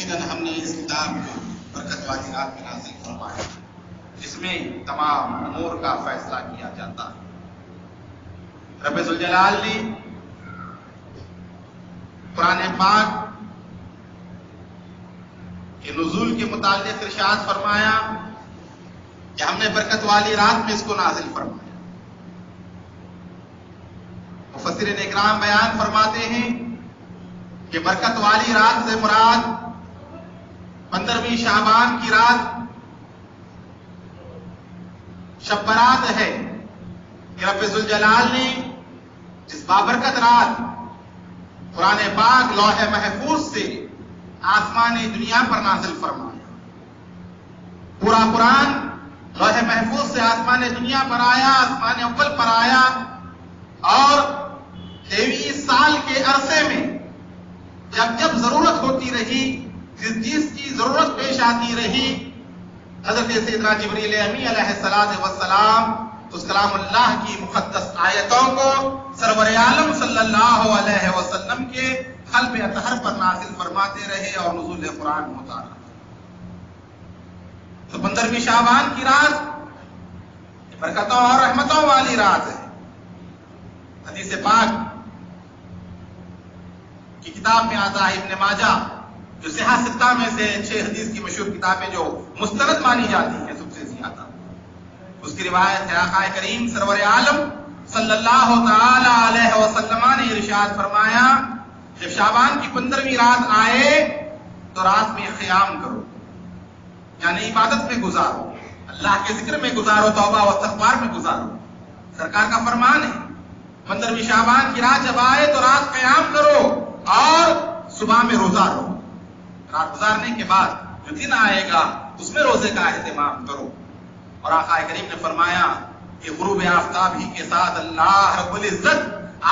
یقیناً ہم نے اس کتاب کو برکت والی رات میں نازل فرمایا جس میں تمام امور کا فیصلہ کیا جاتا ہے۔ رب ذوالجلال نے قرآن پاک کے نزول کے متعلق ارشاد فرمایا کہ ہم نے برکت والی رات میں اس کو نازل فرمایا۔ مفسرین اکرام بیان فرماتے ہیں کہ برکت والی رات سے مراد 15ویں شعبان کی رات شب برات ہے کہ رب ذوالجلال نے اس بابرکت رات قرآن پاک لوح محفوظ سے آسمان دنیا پر نازل فرمایا۔ پورا قرآن لوح محفوظ سے آسمان دنیا پر آیا، آسمان اول پر آیا، اور 23 سال کے عرصے میں جب جب ضرورت ہوتی رہی، جس چیز کی ضرورت پیش آتی رہی، حضرت سیدنا جبریل امی علیہ السلام اس کلام اللہ کی مقدس آیتوں کو سرور عالم صلی اللہ علیہ وسلم کے قلب اطہر پر نازل فرماتے رہے اور نزول قرآن ہوتا رہا۔ تو 15ویں شعبان کی رات برکتوں اور رحمتوں والی رات ہے۔ حدیث پاک کی کتاب میں آتا ہے، ابن ماجہ جو صحیح ستہ میں سے 6 حدیث کی مشہور کتابیں جو مستند مانی جاتی ہیں سب سے زیادہ، اس کی روایت ہے آقا کریم سرور عالم صلی اللہ تعالی علیہ وسلم نے ارشاد فرمایا، جب شعبان کی 15ویں رات آئے تو رات میں قیام کرو، یعنی عبادت میں گزارو، اللہ کے ذکر میں گزارو، توبہ و استغفار میں گزارو۔ سرکار کا فرمان ہے 15ویں شعبان کی رات جب آئے تو رات قیام کرو اور صبح میں روزہ رہو۔ رات گزارنے کے بعد جو دن آئے گا اس میں روزے کا اہتمام کرو۔ اور آقا کریم نے فرمایا کہ غروب آفتاب ہی کے ساتھ اللہ رب العزت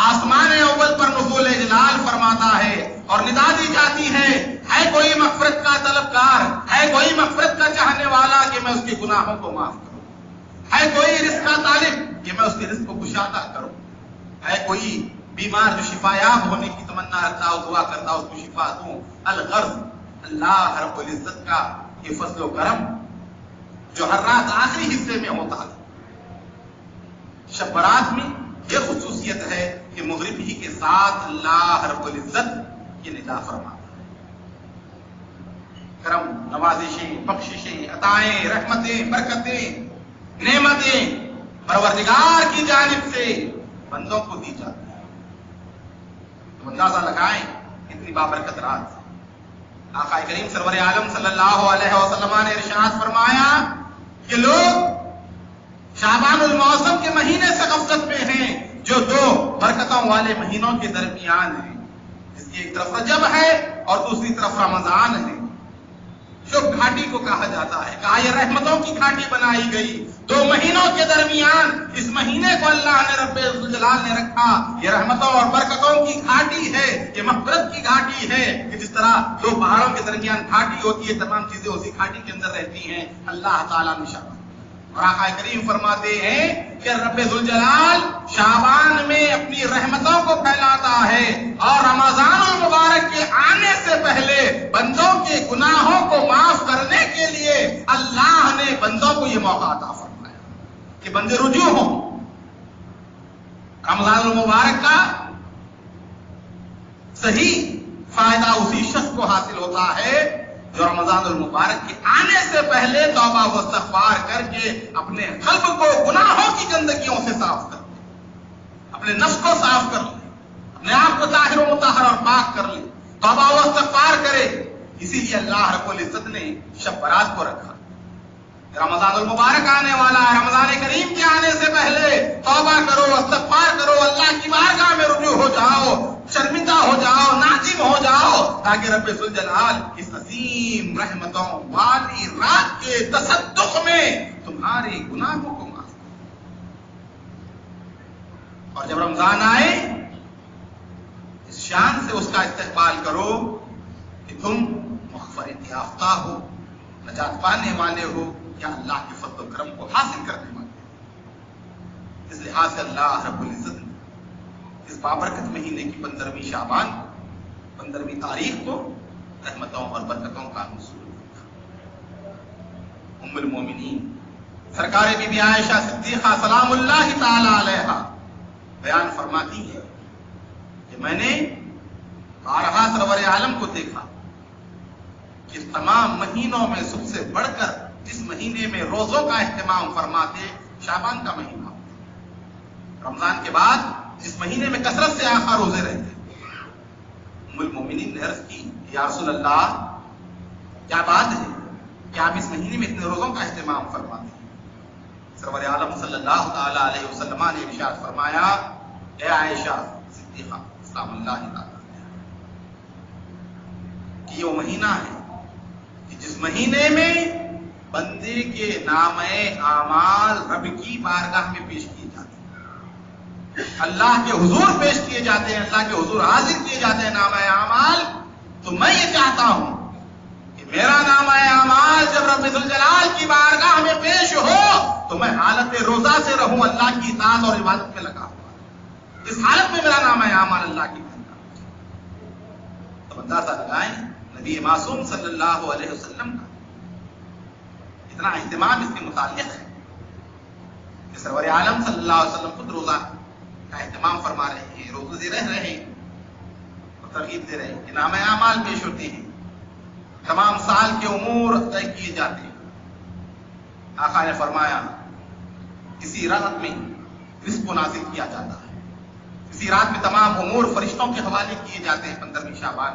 آسمان اول پر نزول جلال فرماتا ہے اور ندا دی جاتی ہے کوئی مغفرت کا طلبگار، ہے کوئی مغفرت کا چاہنے والا کہ میں اس کے گناہوں کو معاف کروں، ہے کوئی رزق کا طالب کہ میں اس کے رزق کو کشادہ کروں، ہے کوئی بیمار جو شفا یاب ہونے کی تمنا رکھتا ہو، دعا کرتا ہو اس کو شفا دوں۔ الغرض اللہ رب العزت کا یہ فضل و کرم جو ہر رات آخری حصے میں ہوتا ہے۔ شب برات میں یہ خصوصیت ہے کہ مغرب ہی کے ساتھ اللہ رب العزت یہ ندا فرماتا ہے۔ کرم، نوازشیں، بخششیں، عطائیں، رحمتیں، برکتیں، نعمتیں پروردگار کی جانب سے بندوں کو دی جاتی ہیں۔ تو اندازہ لگائیں اتنی بابرکت رات۔ آقا کریم سرور عالم صلی اللہ علیہ وسلم نے ارشاد فرمایا کہ لوگ شعبان الموسم کے مہینے سے غفلت میں ہیں جو 2 برکتوں والے مہینوں کے درمیان ہیں، جس کی ایک طرف رجب ہے اور دوسری طرف رمضان ہے۔ جو گھاٹی کو کہا جاتا ہے، کہا یہ رحمتوں کی گھاٹی بنائی گئی 2 مہینوں کے درمیان۔ اس مہینے کو اللہ نے رب ذوالجلال نے رکھا، یہ رحمتوں اور برکتوں کی گھاٹی ہے، یہ مغفرت کی گھاٹی ہے، کہ جس طرح 2 پہاڑوں کے درمیان گھاٹی ہوتی ہے، تمام چیزیں اسی گھاٹی کے اندر رہتی ہیں۔ اللہ تعالیٰ نے شعبان اور آقا کریم فرماتے ہیں کہ رب ذوالجلال شعبان میں اپنی رحمتوں کو پھیلاتا ہے اور رمضان المبارک کے آنے سے پہلے بندوں کے گناہوں کو معاف کرنے کے لیے اللہ نے بندوں کو یہ موقع عطا فرمایا کہ بندے رجوع ہوں۔ رمضان المبارک کا صحیح فائدہ اسی شخص کو حاصل ہوتا ہے جو رمضان المبارک کے آنے سے پہلے توبہ و استغفار کر کے اپنے قلب کو گناہوں کی گندگیوں سے صاف کر لے، اپنے نفس کو صاف کر لے، اپنے آپ کو طاہر و مطہر اور پاک کر لے، توبہ و استغفار کرے۔ اسی لیے اللہ رب العزت نے شب برات کو رکھا۔ رمضان المبارک آنے والا ہے، رمضان کریم کے آنے سے پہلے توبہ کرو، استغفار کرو، اللہ کی بارگاہ میں رجوع ہو جاؤ، شرمندہ ہو جاؤ، نادم ہو جاؤ، تاکہ رب ذوالجلال اس عظیم رحمتوں والی رات کے تصدق میں تمہارے گناہوں کو معاف کرے۔ اور جب رمضان آئے اس شان سے اس کا استقبال کرو کہ تم مغفرت یافتہ ہو، نجات پانے والے ہو، یا اللہ کے فضل و کرم کو حاصل کرنے والے ہو۔ اس لحاظ سے اللہ رب العزت نے اس بابرکت مہینے کی 15ویں شعبان 15ویں تاریخ کو رحمتوں اور برکتوں کا ام المومنین سرکار بی بی عائشہ صدیقہ سلام اللہ تعالی علیہا بیان فرماتی ہے کہ میں نے بارہا سرور عالم کو دیکھا کہ تمام مہینوں میں سب سے بڑھ کر جس مہینے میں روزوں کا اہتمام فرماتے شعبان کا مہینہ، رمضان کے بعد جس مہینے میں کثرت سے آقا روزے رہتے۔ ام المومنین نے عرض کی یا رسول اللہ کیا بات ہے کہ آپ اس مہینے میں اتنے روزوں کا اہتمام فرماتے ہیں؟ سرور عالم صلی اللہ تعالی علیہ وسلم نے ارشاد فرمایا اے عائشہ صدیقہ سلام اللہ تعالی کہ یہ وہ مہینہ ہے کہ جس مہینے میں بندے کے نامے اعمال رب کی بارگاہ میں پیش کیے جاتے ہیں، اللہ کے حضور پیش کیے جاتے ہیں، اللہ کے حضور حاضر کیے جاتے ہیں نامے اعمال۔ تو میں یہ چاہتا ہوں کہ میرا نامہ اعمال جب رب ذوالجلال کی بارگاہ میں پیش ہو تو میں حالت روزہ سے رہوں، اللہ کی اطاعت اور عبادت میں لگا ہوں، اس حالت میں میرا نامہ اعمال اللہ کی بارگاہ۔ تو اندازہ لگائیں نبی معصوم صلی اللہ علیہ وسلم کا اتنا اہتمام اس کے متعلق ہے کہ سرور عالم صلی اللہ علیہ وسلم خود روزہ کا اہتمام فرما رہے ہیں، روزے رہ رہے ہیں اور ترغیب دے رہے ہیں کہ نامہ اعمال پیش ہوتے ہیں، تمام سال کے امور طے کیے جاتے ہیں۔ آقا نے فرمایا کسی رات میں رزق کو نازل کیا جاتا ہے، کسی رات میں تمام امور فرشتوں کے حوالے کیے جاتے ہیں۔ 15ویں شعبان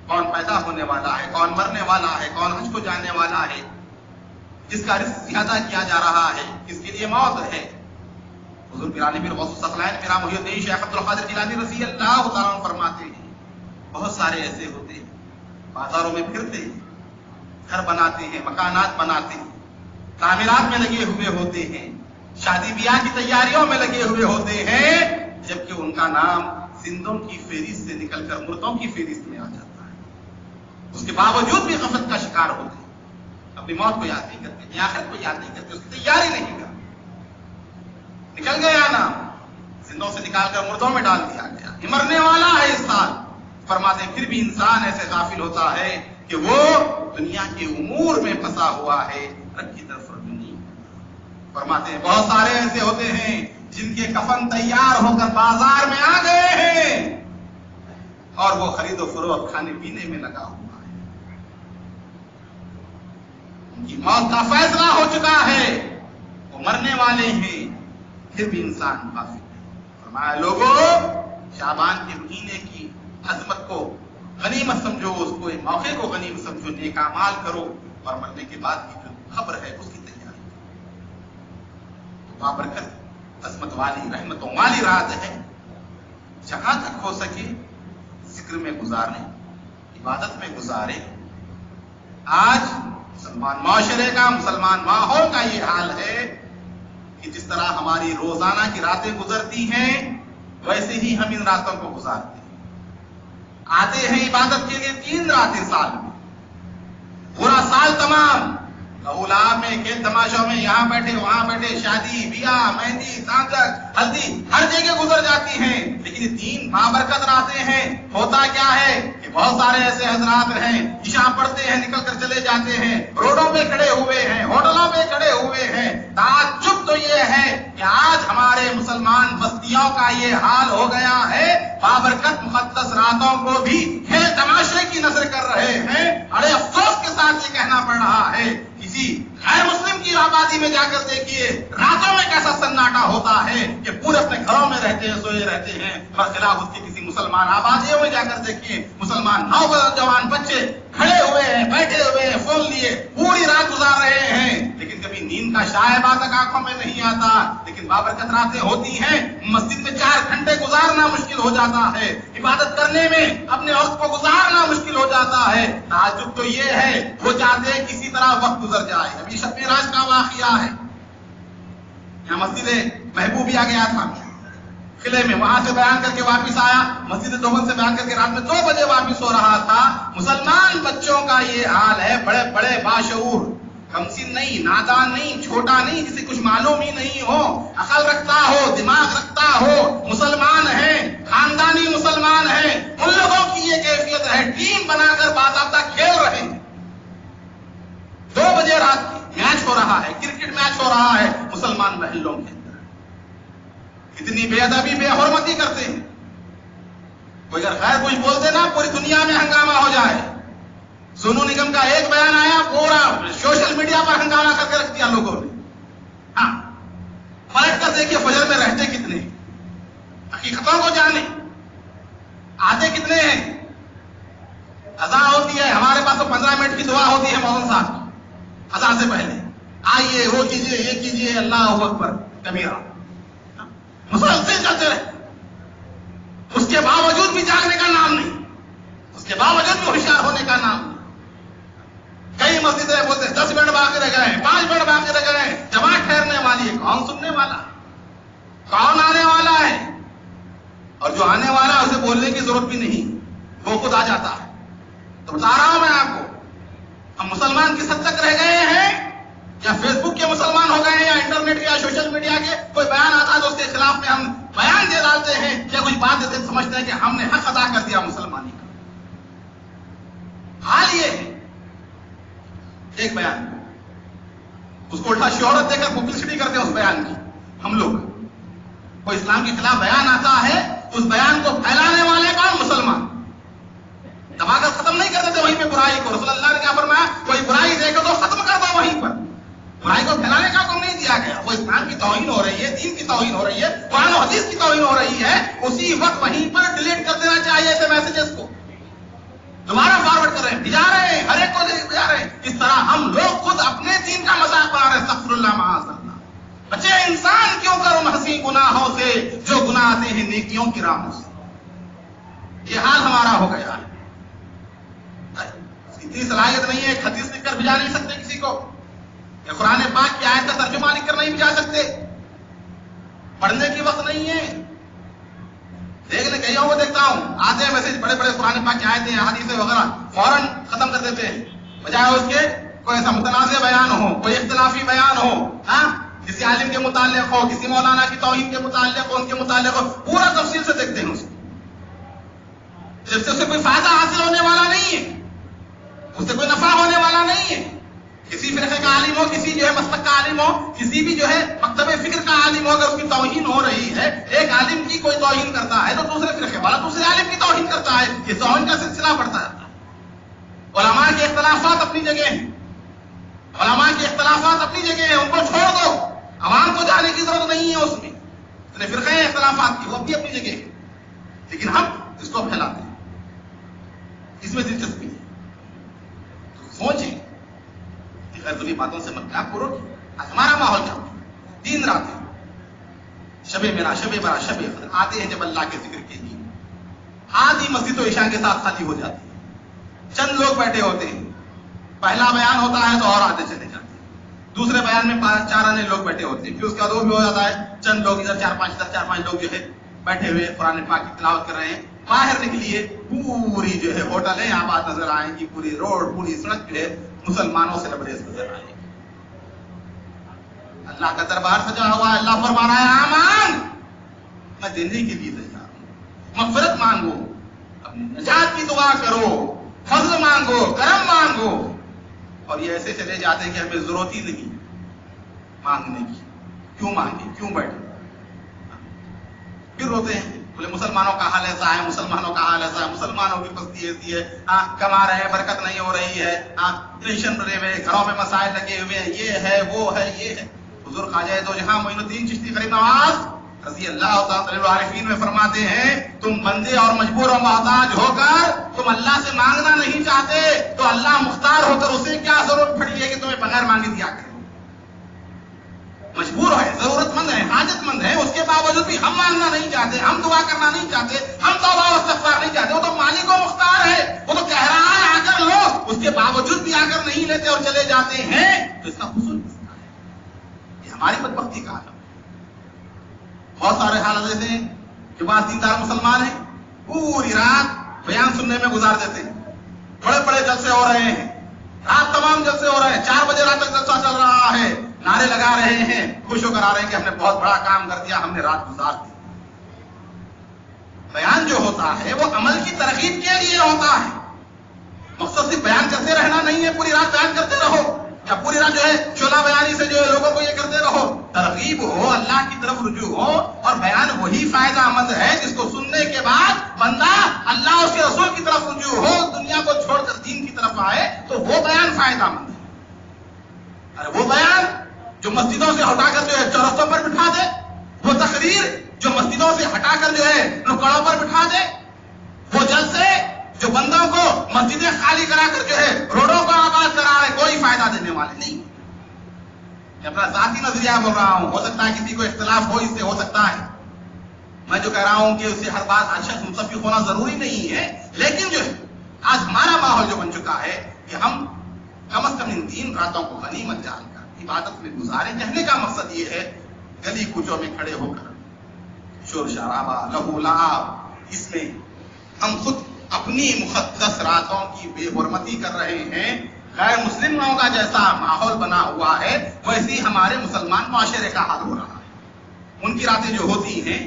کون پیدا ہونے والا ہے، کون مرنے والا ہے، کون حج کو جانے والا ہے، جس کا رزق زیادہ کیا جا رہا ہے، کس کے لیے موت ہے۔ حضور پیرانی پیر غوث الثقلین پیرا محی الدین شیخ عبد القادر جیلانی رضی اللہ تعالیٰ عنہ فرماتے ہیں بہت سارے ایسے ہوتے ہیں بازاروں میں پھرتے ہیں، گھر بناتے ہیں، مکانات بناتے ہیں، تعمیرات میں لگے ہوئے ہوتے ہیں، شادی بیاہ کی تیاریوں میں لگے ہوئے ہوتے ہیں، جبکہ ان کا نام زندوں کی فہرست سے نکل کر مردوں کی فہرست میں آ جاتا ہے۔ اس کے باوجود بھی غفلت کا شکار ہوتے ہیں، اپنی موت کو یاد نہیں کرتے، آخرت کو یاد نہیں کرتے، اس کی تیاری نہیں کرتے۔ نکل گیا نام، زندوں سے نکال کر مردوں میں ڈال دیا گیا، یہ مرنے والا ہے اس سال۔ فرماتے ہیں پھر بھی انسان ایسے غافل ہوتا ہے کہ وہ دنیا کے امور میں پھنسا ہوا ہے، رب کی طرف رجوع نہیں۔ فرماتے ہیں بہت سارے ایسے ہوتے ہیں جن کے کفن تیار ہو کر بازار میں آ گئے ہیں اور وہ خرید و فروخت کھانے پینے میں لگا ہوا ہے، ان کی موت کا فیصلہ ہو چکا ہے، وہ مرنے والے ہیں، پھر بھی انسان غافل ہے۔ فرمایا لوگوں شعبان کے مہینے کی عظمت کو غنیمت سمجھو، اس کو موقع کو غنیمت سمجھو، نیک اعمال کرو اور مرنے کے بعد کی جو خبر ہے اس کی تیاری کرو۔ بابرکت عظمت والی رحمتوں والی رات ہے، جہاں تک ہو سکے ذکر میں گزاریں، عبادت میں گزاریں۔ آج مسلمان معاشرے کا، مسلمان ماحول کا یہ حال ہے کہ جس طرح ہماری روزانہ کی راتیں گزرتی ہیں ویسے ہی ہم ان راتوں کو گزارتے ہیں۔ آتے ہیں عبادت کے لیے 3 راتیں سال میں، پورا سال تمام غلام میں کھیل تماشوں میں یہاں بیٹھے وہاں بیٹھے، شادی بیاہ مہندی سانجک ہلدی ہر جگہ گزر جاتی ہیں، لیکن یہ 3 بابرکت راتیں ہیں۔ ہوتا کیا ہے کہ بہت سارے ایسے حضرات ہیں عشاء پڑھتے ہیں نکل کر چلے جاتے ہیں، روڈوں پہ کھڑے ہوئے ہیں، ہوٹلوں پہ کھڑے ہوئے ہیں۔ تعجب تو یہ ہے کہ آج ہمارے مسلمان بستیوں کا یہ حال ہو گیا ہے، بابرکت مقدس راتوں کو بھی کھیل تماشے کی نظر کر رہے ہیں۔ بڑے افسوس کے ساتھ یہ کہنا پڑ رہا ہے، کسی غیر مسلم کی آبادی میں جا کر دیکھیے راتوں میں کیسا سناٹا ہوتا ہے کہ پورے اپنے گھروں میں رہتے ہیں، سوئے رہتے ہیں، برخلاف اس کی کسی مسلمان آبادیوں میں جا کر دیکھیے مسلمان نوجوان بچے کھڑے ہوئے ہیں، بیٹھے ہوئے ہیں، فون لیے پوری رات گزار رہے ہیں، لیکن کبھی نیند کا شائبہ تک آنکھوں میں نہیں آتا۔ لیکن بابرکت راتیں ہوتی ہیں، مسجد میں 4 گھنٹے گزارنا مشکل ہو جاتا ہے، عبادت کرنے میں اپنے وقت کو گزارنا مشکل ہو جاتا ہے۔ تعجب تو یہ ہے وہ چاہتے ہیں کسی طرح وقت گزر جائے۔ ابھی شب معراج کا واقعہ ہے، یہاں مسجد محبوبیہ گیا تھا قلعے میں، وہاں سے بیان کر کے واپس آیا، مسجد دیوبند سے بیان کر کے رات میں 2 بجے واپس ہو رہا تھا۔ مسلمان بچوں کا یہ حال ہے، بڑے بڑے باشعور، کمسن نہیں، نادان نہیں، چھوٹا نہیں، جسے کچھ معلوم ہی نہیں ہو، عقل رکھتا ہو، دماغ رکھتا ہو، مسلمان ہیں، خاندانی مسلمان ہیں، ان لوگوں کی یہ کیفیت ہے، ٹیم بنا کر باضابطہ کھیل رہے ہیں۔ 2 بجے رات کی میچ مسلمان محلوں کے اندر کتنی بے ادبی بے حرمتی کرتے ہیں. کوئی اگر خیر کچھ بولتے نا پوری دنیا میں ہنگامہ ہو جائے. سونو نگم کا ایک بیان آیا پورا سوشل میڈیا پر ہنگامہ کر کے رکھ دیا لوگوں نے. ہاں پلٹ کر دیکھیے فجر میں رہتے کتنے, حقیقتوں کو جانے, آتے کتنے ہیں. اذان ہوتی ہے ہمارے پاس تو 15 منٹ کی دعا ہوتی ہے مولوی صاحب کی اذان سے پہلے, آئیے وہ کیجیے یہ کیجیے اللہ اکبر کبیرہ, مسلسل چلتے رہے. اس کے باوجود بھی جاگنے کا نام نہیں, اس کے باوجود بھی ہوشیار ہونے کا نام نہیں. کئی مسجدیں بولتے 10 منٹ باقی رہ گئے, 5 منٹ باقی رہ گئے, جماعت ٹھہرنے والی ہے. کون سننے والا, کون آنے والا ہے؟ اور جو آنے والا ہے اسے بولنے کی ضرورت بھی نہیں, وہ خود آ جاتا ہے. تو بتا رہا ہوں میں آپ کو, ہم مسلمان کس حد تک رہ گئے ہیں, یا فیس بک کے مسلمان ہو گئے ہیں, یا انٹرنیٹ کے یا سوشل میڈیا کے کوئی بیان آتا ہے تو اس کے خلاف میں ہم بیان دے ڈالتے ہیں, یا کچھ بات دیتے سمجھتے ہیں کہ ہم نے حق ادا کر دیا مسلمانی کا. حال یہ ہے ایک بیان اس کو الٹا شہرت دے کر پبلسٹی کرتے ہیں اس بیان کی. ہم لوگ کوئی اسلام کے خلاف بیان آتا ہے اس بیان کو پھیلانے والے کون, مسلمان. دبا کر ختم نہیں کر دیتے وہیں پہ برائی کو. رسول اللہ نے کیا فرمایا, کوئی برائی دیکھو تو ختم کر دو وہیں پر. برائی کو پھیلانے کا حکم نہیں دیا گیا. وہ اسلام کی توہین ہو رہی ہے, دین کی توہین ہو رہی ہے, قرآن و حدیث کی توہین ہو رہی ہے, اسی وقت وہیں پر ڈیلیٹ کر دینا چاہیے تھے میسجز کو. دوبارہ فارورڈ کر رہے ہیں, بھجا رہے ہیں, ہر ایک کو بھجا رہے ہیں. اس طرح ہم لوگ خود اپنے دین کا مذاق بنا رہے ہیں. استغفر اللہ معاذ اللہ. بچے انسان کیوں کرو محسی گناہوں سے جو گناہ آتے ہیں نیکیوں کی راہوں سے. یہ حال ہمارا ہو گیا ہے. اتنی صلاحیت نہیں ہے, ایک حدیث لکھ کر بھجا نہیں سکتے کسی کو, یا قرآن پاک کی آیت کا ترجمہ لکھ کر نہیں بھجا سکتے. پڑھنے کی وقت نہیں ہے. دیکھنے کئیوں کو دیکھتا ہوں آتے ہیں میسج بڑے بڑے قرآن پاک کی آیتیں حدیثیں وغیرہ فوراً ختم کر دیتے ہیں, بجائے اس کے کوئی ایسا متنازع بیان ہو, کوئی اختلافی بیان ہو, ہاں کسی عالم کے متعلق ہو, کسی مولانا کی توہین کے متعلق ہو, ان کے متعلق ہو, پورا تفصیل سے دیکھتے ہیں اس کو. جب سے اسے کوئی فائدہ حاصل ہونے والا نہیں ہے, اس سے کوئی نفع ہونے والا نہیں ہے. کسی فرقے کا عالم ہو, کسی جو ہے مسلک کا عالم ہو, کسی بھی جو ہے مکتب فکر کا عالم ہو, اگر اس کی توہین ہو رہی ہے, ایک عالم کی کوئی توہین کرتا ہے تو دوسرے فرقے والا دوسرے عالم کی توہین کرتا ہے. یہ توہین کا سلسلہ بڑھتا جاتا ہے. علماء کے اختلافات اپنی جگہ ہیں, علماء کے اختلافات اپنی جگہ ہیں, ان کو چھوڑ دو, عوام کو جانے کی ضرورت نہیں ہے. اس میں فرقے ہیں اختلافات کی, وہ بھی اپنی جگہ ہے, لیکن ہم اس کو پھیلاتے ہیں, اس میں دلچسپی ہے. سوچیں غیر باتوں سے مت کیا کرو. ہمارا ماحول کیا ہوگا, دن رات شب میرا شب برا شب قدر آتے ہیں جب اللہ کے ذکر کے لیے. آدھی مسجد تو عشاء کے ساتھ خالی ہو جاتی ہے, چند لوگ بیٹھے ہوتے ہیں. پہلا بیان ہوتا ہے تو اور آتے چلے جاتے ہیں, دوسرے بیان میں 4 آنے لوگ بیٹھے ہوتے ہیں, پھر اس کے بعد وہ بھی ہو جاتا ہے, چند لوگ ادھر 4-5 لوگ جو ہے بیٹھے ہوئے قرآن پاک کی تلاوت کر رہے ہیں. باہر نکلیے پوری جو ہے ہوٹل ہے آباد نظر آئیں گی, پوری روڈ پوری سڑک جو ہے مسلمانوں سے لبریز نظر آئے گی. اللہ کا دربار سجا ہوا ہے. اللہ فرما رہا ہے آمان میں دینے کے لیے تیار ہوں, مغفرت مانگو, اپنی نجات کی دعا کرو, فضل مانگو, کرم مانگو. اور یہ ایسے چلے جاتے ہیں کہ ہمیں ضرورت ہی نہیں مانگنے کی. کیوں مانگے, کیوں بیٹھے, پھر روتے ہیں. بولے مسلمانوں کا حال ایسا ہے, مسلمانوں کا حال ایسا ہے, مسلمانوں کی پستی ایسی ہے, کما رہے ہیں برکت نہیں ہو رہی ہے, ٹینشن بڑے ہوئے, گھروں میں مسائل لگے ہوئے ہیں, یہ ہے وہ ہے یہ ہے. حضور خواجہ دو جہاں معین الدین چشتی غریب نواز رضی اللہ تعالی العارفین میں فرماتے ہیں, تم بندے اور مجبور و محتاج ہو کر تم اللہ سے مانگنا نہیں چاہتے تو اللہ مختار ہو کر اسے کیا ضرورت پڑی ہے کہ تمہیں بغیر مانگے دیا کرے. مجبور ہے, ضرورت مند ہے, حاجت مند ہے, اس کے باوجود بھی ہم مانگنا نہیں چاہتے, ہم دعا کرنا نہیں چاہتے, ہم توبہ و استغفار نہیں چاہتے. وہ تو مالک و مختار ہے, وہ تو کہہ رہا ہے آ کر لو, اس کے باوجود بھی آ کر نہیں لیتے اور چلے جاتے ہیں. تو اس کا حصول کس کا ہے؟ یہ ہماری بدبختی کا عالم ہے. بہت سارے حالات ایسے ہیں کہ بعض دیندار مسلمان ہیں پوری رات بیان سننے میں گزار دیتے ہیں. بڑے بڑے جلسے ہو رہے ہیں, رات تمام جلسے ہو رہے ہیں, 4 بجے رات تک جلسہ چل رہا ہے, نعرے لگا رہے ہیں, خوش ہو کر آ رہے ہیں کہ ہم نے بہت بڑا کام کر دیا, ہم نے رات گزار دی. بیان جو ہوتا ہے وہ عمل کی ترغیب کے لیے ہوتا ہے. مقصد صرف بیان کرتے رہنا نہیں ہے, پوری رات بیان کرتے رہو, یا پوری رات جو ہے شعلہ بیانی سے جو ہے لوگوں کو یہ کرتے رہو. ترغیب تو وہ بیان فائدہ مند ہے. ارے وہ بیان جو مسجدوں سے ہٹا کر جو ہے چوراستوں پر بٹھا دے، وہ تقریر جو مسجدوں سے ہٹا کر جو ہے نکڑوں پر بٹھا دے، وہ جلسے جو بندوں کو مسجدیں خالی کرا کر جو ہے روڈوں کو آباد کرا رہے، کوئی فائدہ دینے والے نہیں. میں اپنا ذاتی نظریہ بول رہا ہوں، ہو سکتا ہے کسی کو اختلاف ہو، اس سے ہو سکتا ہے. میں جو کہہ رہا ہوں کہ اس سے ہر بات ہر شخص متفق ہونا ضروری نہیں ہے، لیکن جو ہے آج ہمارا ماحول جو بن چکا ہے کہ ہم کم از کم ان 3 راتوں کو غنیمت جان کر عبادت میں گزاریں. کہنے کا مقصد یہ ہے گلی کوچوں میں کھڑے ہو کر شور شرابہ لہو لعاب، اس میں ہم خود اپنی مقدس راتوں کی بے حرمتی کر رہے ہیں. غیر مسلموں کا جیسا ماحول بنا ہوا ہے ویسی ہمارے مسلمان معاشرے کا حال ہو رہا ہے. ان کی راتیں جو ہوتی ہیں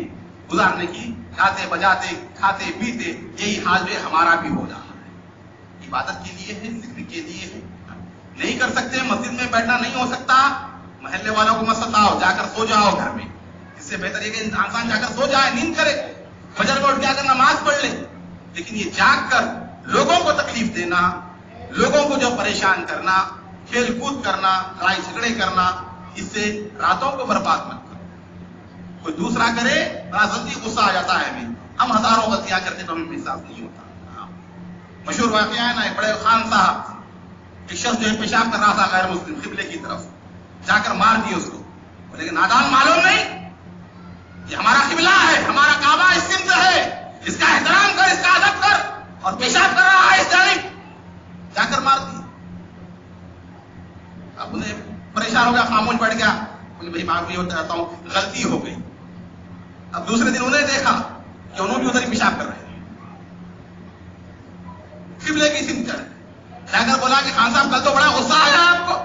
گزارنے کی، گاتے بجاتے کھاتے پیتے، یہی حال جو ہمارا بھی ہو رہا ہے. عبادت کے لیے ہے، ذکر کے لیے ہے، نہیں کر سکتے، مسجد میں بیٹھنا نہیں ہو سکتا، محلے والوں کو مت ستاؤ، جا کر سو جاؤ گھر میں. اس سے بہتر یہ کہ انسان جا کر سو جائے، نیند کرے، فجر میں اٹھ جا کر نماز پڑھ لے. لیکن یہ جاگ کر لوگوں کو تکلیف دینا، لوگوں کو جو پریشان کرنا، کھیل کود کرنا، لڑائی جھگڑے کرنا، اس سے راتوں کو برباد مت کرو. کوئی دوسرا کرے بڑا جلدی غصہ آ جاتا ہے ہمیں، ہم ہزاروں غلطیاں کرتے تو ہمیں احساس نہیں ہوتا. مشہور واقعہ ہے نا، ایک بڑے خان صاحب، ایک شخص جو ہے پیشاب کر رہا تھا غیر مسلم قبلے کی طرف، جا کر مار دیے اس کو. لیکن نادان معلوم نہیں یہ ہمارا قبلہ ہے، ہمارا کعبہ اس سمت ہے، اس کا احترام کر، اس کا ادب کر، اور پیشاب کر رہا ہے اس جانب، جا کر مار دی. اب انہیں پریشان ہو گیا، خاموش بیٹھ گیا. انہیں بھائی معافی چاہتا ہوں، غلطی ہو گئی. اب دوسرے دن انہیں دیکھا کہ انہوں بھی ادھر ہی پیشاب کر رہے ہیں قبلے کی سمت کر. جا کر بولا کہ خان صاحب کل تو بڑا غصہ آیا آپ کو،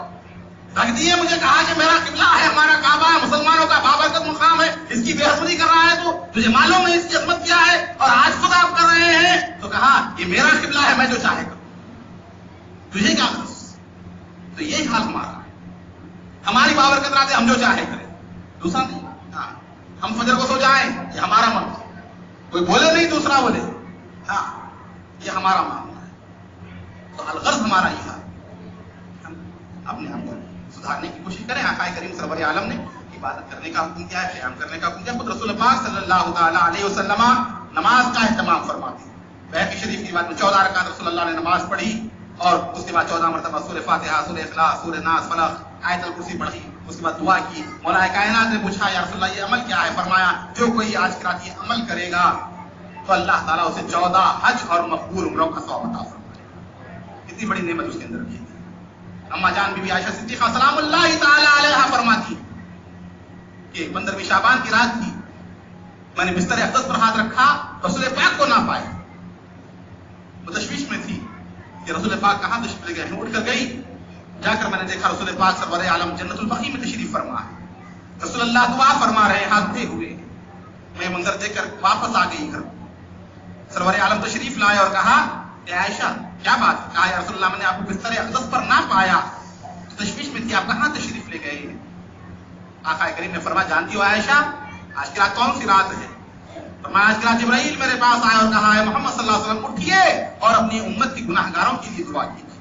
رکھ دیے، مجھے کہا کہ میرا قبلہ ہے، ہمارا کعبہ ہے، مسلمانوں کا بابرکت مقام ہے، اس کی بے حرمتی کر رہا ہے تو تجھے معلوم ہے اس کی عظمت کیا ہے، اور آج خود آپ کر رہے ہیں. تو کہا یہ میرا قبلہ ہے، میں جو چاہے کروں، تجھے کیا خصوص. تو یہی حال ہمارا ہے، ہماری بابرکت راتیں ہم جو چاہے کریں، دوسرا نہیں. ہاں ہم فجر کو سو جائیں، یہ ہمارا من، کوئی بولے نہیں دوسرا بولے، ہاں یہ ہمارا معاملہ ہے. تو الغرض ہمارا یہ حال، ہم اپنے آپ کو سدھارنے کی کوشش کریں. آقا کریم سرور عالم نے عبادت کرنے کا حکم کیا ہے، قیام کرنے کا حکم کیا ہے. خود رسول پاک صلی اللہ تعالی علیہ وسلم نماز کا اہتمام فرماتے ہیں. بہقی شریف کی بات میں 14 رکعت رسول اللہ نے نماز پڑھی، اور اس کے بعد 14 مرتبہ سورہ فاتحہ، سورہ اخلاص، سورہ ناس، فلق، آیت الکرسی پڑھی. اس کے بعد دعا کی. مولا کائنات نے پوچھا یا رسول اللہ یہ عمل کیا ہے؟ فرمایا جو کوئی آج کی رات یہ عمل کرے گا تو اللہ تعالیٰ اسے 14 حج اور مقبول عمروں کا ثواب عطا فرمائے. اتنی بڑی نعمت اس کے اندر بھی ہے. اما جان بی بی عائشہ صدیقہ سلام اللہ تعالی علیہا فرماتی کہ 15ویں شعبان کی رات تھی، میں نے بستر اقدس پر ہاتھ رکھا، رسول پاک کو نہ پایا. وہ تشویش میں تھی کہ رسول پاک کہاں تشریف لے گئے ہیں. اٹھ کر گئی، جا کر میں نے دیکھا رسول پاک سرور عالم جنت البقیع میں تشریف فرما ہے. رسول اللہ دعا فرما رہے ہیں ہاتھ اٹھے ہوئے. میں منظر دیکھ کر واپس آ گئی گھر. سرور عالم تشریف لائے اور کہا کہ عائشہ کیا بات ہے؟ کہا یا رسول اللہ میں نے آپ کو بستر اقدس پر نہ پایا، تشویش میں تھی، آپ کہاں تشریف لے گئے ہیں؟ آقا کریم نے فرمایا جانتی ہو عائشہ آج کی رات کون سی رات ہے؟ فرمایا آج کی رات جبرائیل میرے پاس آئے اور کہا ہے محمد صلی اللہ علیہ وسلم اٹھیے اور اپنی امت کی گناہگاروں کے لیے دعا کیجیے،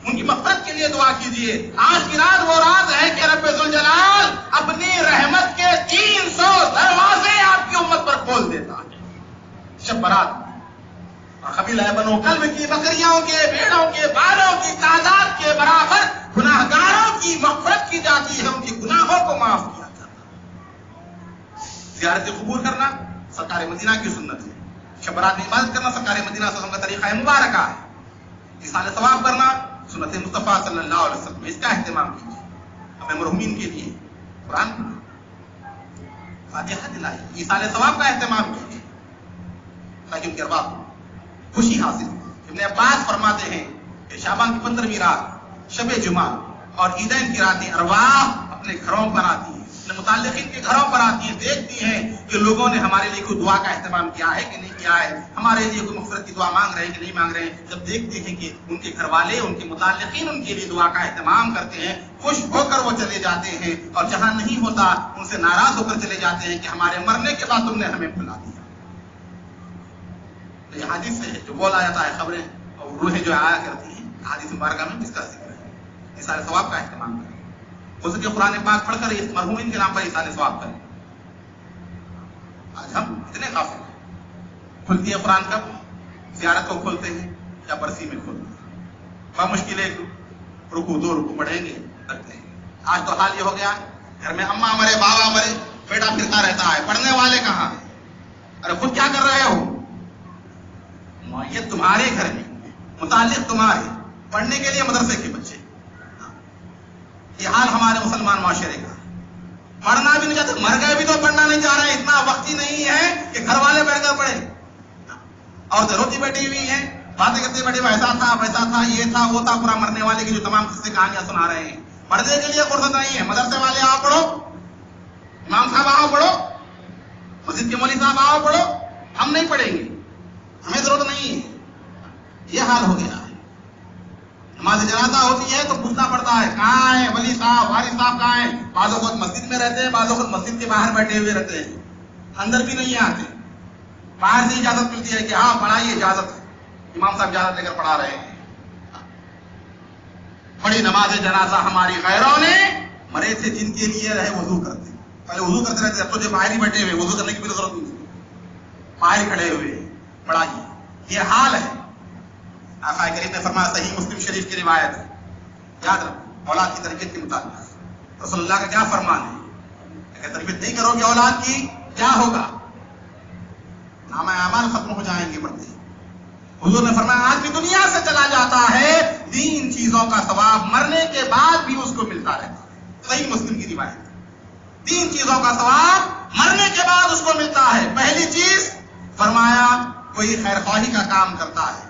ان کی مغفرت کے لیے دعا کیجیے. آج کی رات وہ رات ہے کہ رب ذوالجلال اپنی رحمت کے 300 دروازے آپ کی امت پر کھول دیتا ہے. شب برات اور قبیلہ بنو کلب کی بکریوں کے، بھیڑوں کے، بالوں کی تعداد کے برابر گناہگاروں کی مغفرت کی جاتی ہے، ان کے گناہوں کو معاف کیا جاتا ہے. زیارت قبور کرنا سرکار مدینہ کی سنت ہے. شب برات میں عبادت کرنا سرکار مدینہ صلی اللہ علیہ وسلم کا طریقہ مبارکہ ہے. ایصال ثواب کرنا سنت مصطفیٰ صلی اللہ علیہ وسلم، اس کا اہتمام کیجیے. اپنے مرحومین کے لیے قرآن فاتحہ دلائیے، ایصال ثواب کا اہتمام کیجیے تاکہ ان کے ارواح خوشی حاصل ہو. ابن عباس فرماتے ہیں کہ شعبان کی 15ویں رات شب جمعہ اور عیدین کی راتیں ارواح اپنے گھروں پر آتی ہیں، اپنے متعلقین کے گھروں پر آتی ہیں، دیکھتی ہیں کہ لوگوں نے ہمارے لیے کوئی دعا کا اہتمام کیا ہے کہ نہیں کیا ہے، ہمارے لیے کوئی مغفرت کی دعا مانگ رہے ہیں کہ نہیں مانگ رہے ہیں. جب دیکھتے ہیں کہ ان کے گھر والے، ان کے متعلقین ان کے لیے دعا کا اہتمام کرتے ہیں، خوش ہو کر وہ چلے جاتے ہیں، اور جہاں نہیں ہوتا ان سے ناراض ہو کر چلے جاتے ہیں کہ ہمارے مرنے کے بعد تم نے ہمیں بھلا دیا. یہ حدیث ہے جو بولا جاتا ہے، خبریں اور روحیں جو آیا کرتی ہیں حدیث مبارکہ میں اس کا ذکر ہے. اِیصال ثواب کا اہتمام کریں. ہو سکے قرآن پاک پڑھ کر اس مرحومین کے نام پر اِیصال ثواب کریں. آج ہم اتنے غافل ہیں. کھلتی ہے قرآن کب؟ زیارت کو کھولتے ہیں یا برسی میں کھولتے ہیں. بہت مشکل ہے. رکو 2 رکو پڑھیں گے رکھتے ہیں. آج تو حال یہ ہو گیا گھر میں اماں مرے بابا مرے بیٹا پھرتا رہتا ہے. پڑھنے والے کہاں؟ ارے خود کیا کر رہے ہو؟ معیت تمہارے گھر میں، متعلق تمہارے، پڑھنے کے لیے مدرسے کے بچے. یہ حال ہمارے مسلمان معاشرے کا. پڑھنا بھی نہیں چاہتے، مر گئے بھی تو پڑھنا نہیں چاہ رہے. اتنا وقت ہی نہیں ہے کہ گھر والے بیٹھ کر پڑھیں. اور روتی بیٹھی ہوئی ہیں، باتیں کرتے بیٹھے ایسا تھا ویسا تھا یہ تھا وہ تھا. پورا مرنے والے کی جو تمام قصے کہانیاں سنا رہے ہیں. پڑھنے کے لیے فرصت نہیں ہے. مدرسے والے آؤ پڑھو، امام صاحب آؤ پڑھو، مسجد کے مولوی صاحب آؤ پڑھو. ہم نہیں پڑھیں گے، ہمیں ضرورت نہیں ہے. یہ حال ہو گیا ہے. نماز جنازہ ہوتی ہے تو پوچھنا پڑتا ہے کہاں ہے ولی صاحب، وارث صاحب کہاں ہیں. بعض اوقات مسجد میں رہتے ہیں، بعض اوقات مسجد کے باہر بیٹھے ہوئے رہتے ہیں، اندر بھی نہیں آتے. باہر سے اجازت ملتی ہے کہ ہاں پڑھائیے، اجازت ہے. امام صاحب اجازت لے کر پڑھا رہے ہیں. بڑی نماز جنازہ ہماری غیروں نے مرے تھے جن کے لیے رہے وضو کرتے. پہلے وضو کرتے رہتے، اب تو جو باہر ہی بیٹھے ہوئے وضو کرنے کی بھی ضرورت نہیں، باہر کھڑے ہوئے پڑھائیے. یہ حال ہے. آقا کریم نے فرمایا، صحیح مسلم شریف کی روایت ہے، یاد رکھو اولاد کی تربیت کے متعلق رسول اللہ کا کیا فرمان ہے. اگر تربیت نہیں کرو گے اولاد کی کیا ہوگا؟ نامہ اعمال ختم ہو جائیں گے بڑھتے. حضور نے فرمایا آدمی دنیا سے چلا جاتا ہے، 3 چیزوں کا ثواب مرنے کے بعد بھی اس کو ملتا رہتا ہے. صحیح مسلم کی روایت ہے. 3 چیزوں کا ثواب مرنے کے بعد اس کو ملتا ہے. پہلی چیز فرمایا کوئی خیر خواہی کا کام کرتا ہے،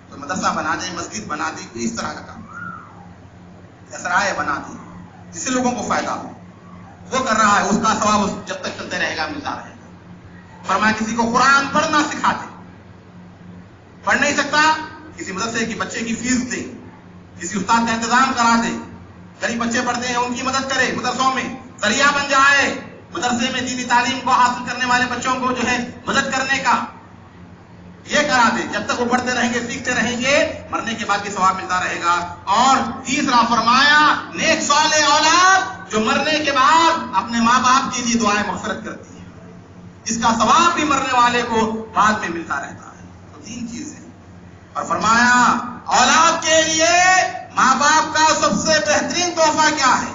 تو مدرسہ بنا دے، مسجد بنا دے، کوئی اس طرح کا کام کرے، سرائے بنا دے جس سے لوگوں کو فائدہ ہو، وہ کر رہا ہے، اس کا ثواب جب تک چلتے رہے گا ملتا رہے گا. فرمایا کسی کو قرآن پڑھنا سکھا دے، پڑھ نہیں سکتا کسی مدرسے کی بچے کی فیس دے، کسی استاد کا انتظام کرا دے. غریب بچے پڑھتے ہیں ان کی مدد کرے، مدرسوں میں ذریعہ بن جائے مدرسے میں دینی تعلیم کو حاصل کرنے والے بچوں کو جو ہے مدد کرنے کا. یہ کرا دے. جب تک وہ پڑھتے رہیں گے، سیکھتے رہیں گے، مرنے کے بعد بھی ثواب ملتا رہے گا. اور تیسرا فرمایا نیک صالح اولاد جو مرنے کے بعد اپنے ماں باپ کے لیے دعائیں مغفرت کرتی ہے، اس کا ثواب بھی مرنے والے کو بعد میں ملتا رہتا ہے. تو 3 چیزیں. اور فرمایا اولاد کے لیے ماں باپ کا سب سے بہترین تحفہ کیا ہے؟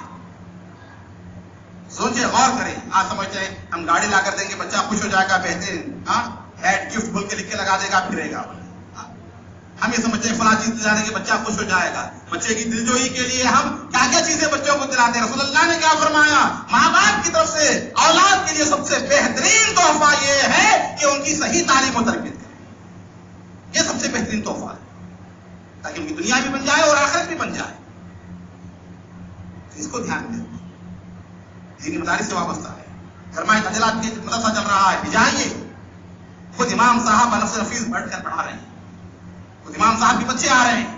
سوچے، غور کریں. آج سمجھتے ہیں ہم گاڑی لا کر دیں گے بچہ خوش ہو جائے گا، بہترین ہیڈ گفٹ بول کے لکھ کے لگا دے گا، پھرے گا. ہم یہ سمجھتے ہیں فلاں چیز دلانے کے بچہ خوش ہو جائے گا. بچے کی دلجوئی کے لیے ہم کیا کیا چیزیں بچوں کو دلاتے ہیں. رسول اللہ نے کیا فرمایا؟ ماں باپ کی طرف سے اولاد کے لیے سب سے بہترین تحفہ یہ ہے کہ ان کی صحیح تعلیم و تربیت کریں. یہ سب سے بہترین تحفہ ہے تاکہ ان کی دنیا بھی بن جائے اور آخرت بھی بن جائے. اس کو دھیان دیں. دینی مدارس سے وابستہ ہے. فرمائے تجلات کے مدرسہ چل رہا ہے، بھجائیے. خود امام صاحب نفس نفیس بیٹھ کر پڑھا رہے ہیں، خود امام صاحب کے بچے آ رہے ہیں.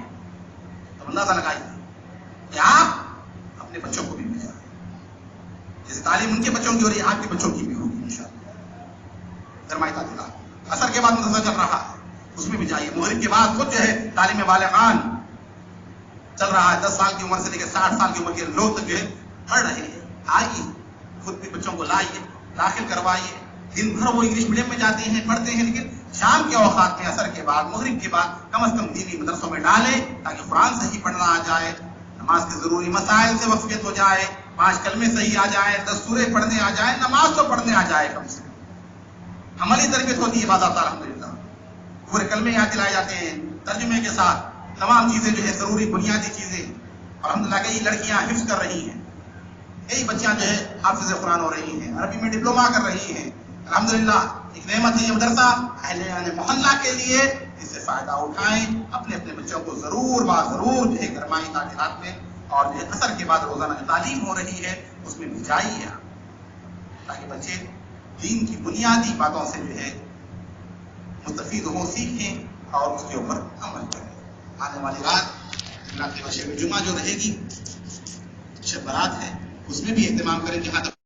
تو اندازہ لگائیے کہ آپ اپنے بچوں کو بھی بھیجا، جیسے تعلیم ان کے بچوں کی ہو رہی ہے آپ کے بچوں کی بھی ہوگی انشاءاللہ. فرمائے تعلیمات اثر کے بعد مدرسہ چل رہا ہے، اس میں بھی جائیے. مغرب کے بعد خود جو ہے تعلیم بالغان چل رہا ہے. 10 سال کی عمر سے لے کے 60 سال کی عمر کے لوگ تک جو ہے پڑھ رہے ہیں. آئیے خود بھی بچوں کو لائیے، داخل کروائیے. دن بھر وہ انگلش میڈیم میں جاتے ہیں، پڑھتے ہیں، لیکن شام کے اوقات میں اثر کے بعد مغرب کے بعد کم از کم دینی مدرسوں میں ڈالیں تاکہ قرآن صحیح پڑھنا آ جائے، نماز کے ضروری مسائل سے واقفیت ہو جائے، 5 کلمے صحیح آ جائے، 10 سورے پڑھنے آ جائے، نماز تو پڑھنے آ جائے. کم سے کم عملی تربیت ہوتی ہے بعض اوقات الحمدللہ. پورے کلمے یاد دلائے جاتے ہیں ترجمے کے ساتھ، تمام چیزیں جو ہے ضروری بنیادی چیزیں. الحمدللہ کئی لڑکیاں حفظ کر رہی ہیں، کئی بچیاں جو ہے حافظ قرآن ہو رہی ہیں، عربی میں ڈپلوما کر رہی ہیں. الحمدللہ ایک نعمت ہے یہ مدرسہ. اہل محلہ کے لیے اس سے فائدہ اٹھائیں، اپنے اپنے بچوں کو ضرور ضرور جو ہے گرمائی تعلیمات میں اور جو ہے اثر کے بعد روزانہ جو تعلیم ہو رہی ہے اس میں بھجائیے تاکہ بچے دین کی بنیادی باتوں سے جو ہے مستفید ہوں، سیکھیں اور اس کے اوپر عمل کریں. آنے والی رات شب جمعہ جو رہے گی، شب برات ہے، اس میں بھی اہتمام کریں. جہاں تک